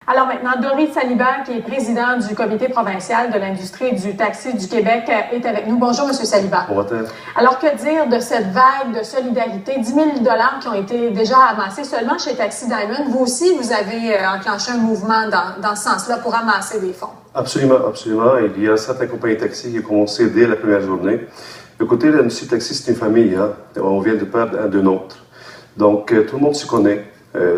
Alors maintenant, Dory Saliba, qui est président du comité provincial de l'industrie du taxi du Québec, est avec nous. Bonjour, M. Saliba. Bonjour. Alors, que dire de cette vague de solidarité? 10 000 $ qui ont été déjà amassés seulement chez Taxi Diamond. Vous aussi, vous avez enclenché un mouvement dans ce sens-là pour amasser des fonds. Absolument, absolument. Il y a certaines compagnies de taxi qui ont commencé dès la première journée. Écoutez, l'industrie taxi, c'est une famille. Hein? On vient de perdre un de nôtres. Donc, tout le monde se connaît.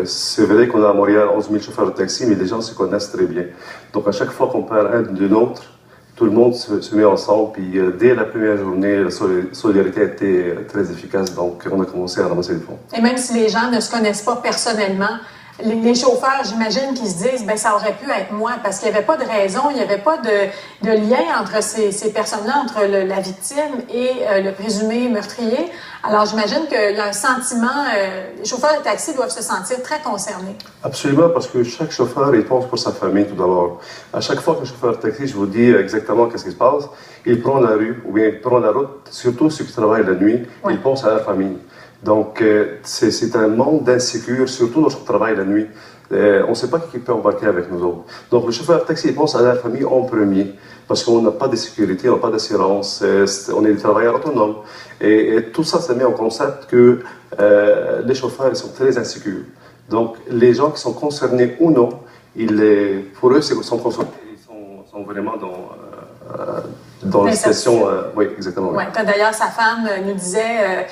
C'est vrai qu'on a à Montréal 11 000 chauffeurs de taxi, mais les gens se connaissent très bien. Donc, à chaque fois qu'on perd un de nôtres, tout le monde se met ensemble. Puis, dès la première journée, la solidarité a été très efficace. Donc, on a commencé à ramasser des fonds. Et même si les gens ne se connaissent pas personnellement, les chauffeurs, j'imagine qu'ils se disent, ben ça aurait pu être moi, parce qu'il n'y avait pas de raison, il n'y avait pas de lien entre ces personnes-là, entre la victime et le présumé meurtrier. Alors, j'imagine qu'il y a un sentiment, les chauffeurs de taxi doivent se sentir très concernés. Absolument, parce que chaque chauffeur, il pense pour sa famille tout d'abord. À chaque fois qu'un chauffeur de taxi, je vous dis exactement qu'est-ce qui se passe, il prend la rue ou bien il prend la route, surtout ceux qui travaillent la nuit, oui. Il pense à leur famille. Donc, c'est un monde d'insécurité, surtout lorsqu'on travaille la nuit. On ne sait pas qui peut embarquer avec nous autres. Donc, le chauffeur de taxi, il pense à la famille en premier, parce qu'on n'a pas de sécurité, on n'a pas d'assurance, on est des travailleurs autonomes. Et tout ça, ça met en concept que les chauffeurs, ils sont très insécures. Donc, les gens qui sont concernés ou non, pour eux, ils sont concernés, ils sont vraiment dans la situation. Oui, exactement. Oui. D'ailleurs, sa femme nous disait...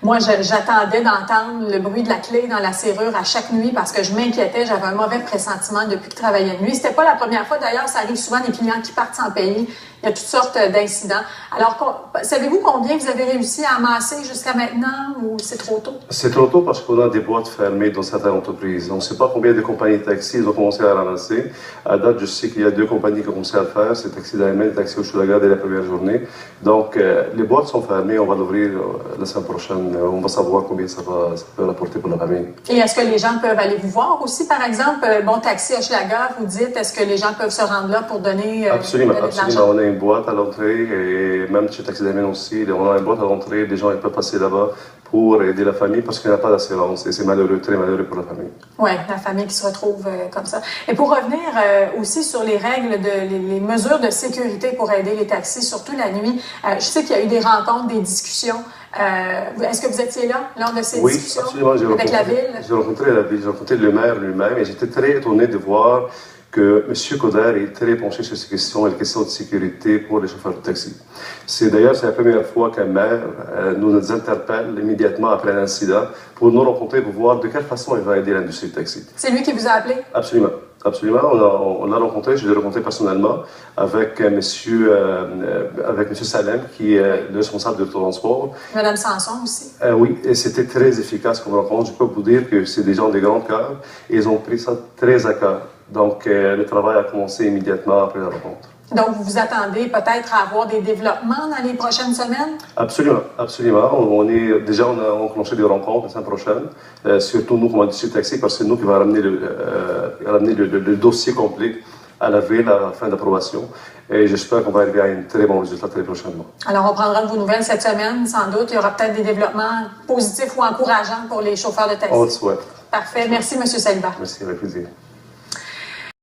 Moi, j'attendais d'entendre le bruit de la clé dans la serrure à chaque nuit parce que je m'inquiétais, j'avais un mauvais pressentiment depuis que je travaillais de nuit. C'était pas la première fois, d'ailleurs, ça arrive souvent des clients qui partent sans payer. Il y a toutes sortes d'incidents. Alors, savez-vous combien vous avez réussi à amasser jusqu'à maintenant ou c'est trop tôt? C'est trop tôt parce qu'on a des boîtes fermées dans certaines entreprises. On ne sait pas combien de compagnies de taxi ont commencé à ramasser. À date, je sais qu'il y a 2 compagnies qui ont commencé à le faire. C'est Taxi Diamond et Taxi Hochelaga dès la première journée. Donc, les boîtes sont fermées. On va l'ouvrir la semaine prochaine. On va savoir combien ça peut rapporter pour la famille. Et est-ce que les gens peuvent aller vous voir aussi, par exemple? Bon, Taxi Hochelaga, vous dites, est-ce que les gens peuvent se rendre là pour donner Absolument, de absolument. l'argent? On a une boîte à l'entrée et même chez Taxi Diamond aussi, on a une boîte à l'entrée. Les gens ils peuvent passer là-bas pour aider la famille parce qu'il n'y a pas d'assurance et c'est malheureux, très malheureux pour la famille. Oui, la famille qui se retrouve comme ça. Et pour revenir aussi sur les règles, les mesures de sécurité pour aider les taxis, surtout la nuit, je sais qu'il y a eu des rencontres, des discussions. Est-ce que vous étiez là lors de ces discussions avec la ville? J'ai rencontré la ville, j'ai rencontré le maire lui-même et j'étais très étonné de voir que M. Coderre est très penché sur ces questions et les questions de sécurité pour les chauffeurs de taxi. D'ailleurs, c'est la première fois qu'un maire nous interpelle immédiatement après l'incident pour nous rencontrer, pour voir de quelle façon il va aider l'industrie de taxi. C'est lui qui vous a appelé? Absolument. Absolument. On l'a rencontré, je l'ai rencontré personnellement avec M. Salem, qui est le responsable de transport. Mme Sanson aussi. Oui, et c'était très efficace comme rencontre. Je peux vous dire que c'est des gens de grand cœur et ils ont pris ça très à cœur. Donc, le travail a commencé immédiatement après la rencontre. Donc, vous vous attendez peut-être à avoir des développements dans les prochaines semaines? Absolument, absolument. On a enclenché des rencontres la semaine prochaine, surtout nous comme industrie taxi, parce que c'est nous qui va ramener le dossier complet à la ville à la fin d'approbation. Et j'espère qu'on va arriver à un très bon résultat très prochainement. Alors, on prendra de vos nouvelles cette semaine, sans doute. Il y aura peut-être des développements positifs ou encourageants pour les chauffeurs de taxi. On le souhaite. Parfait. Merci, M. Saliba. Merci, avec plaisir.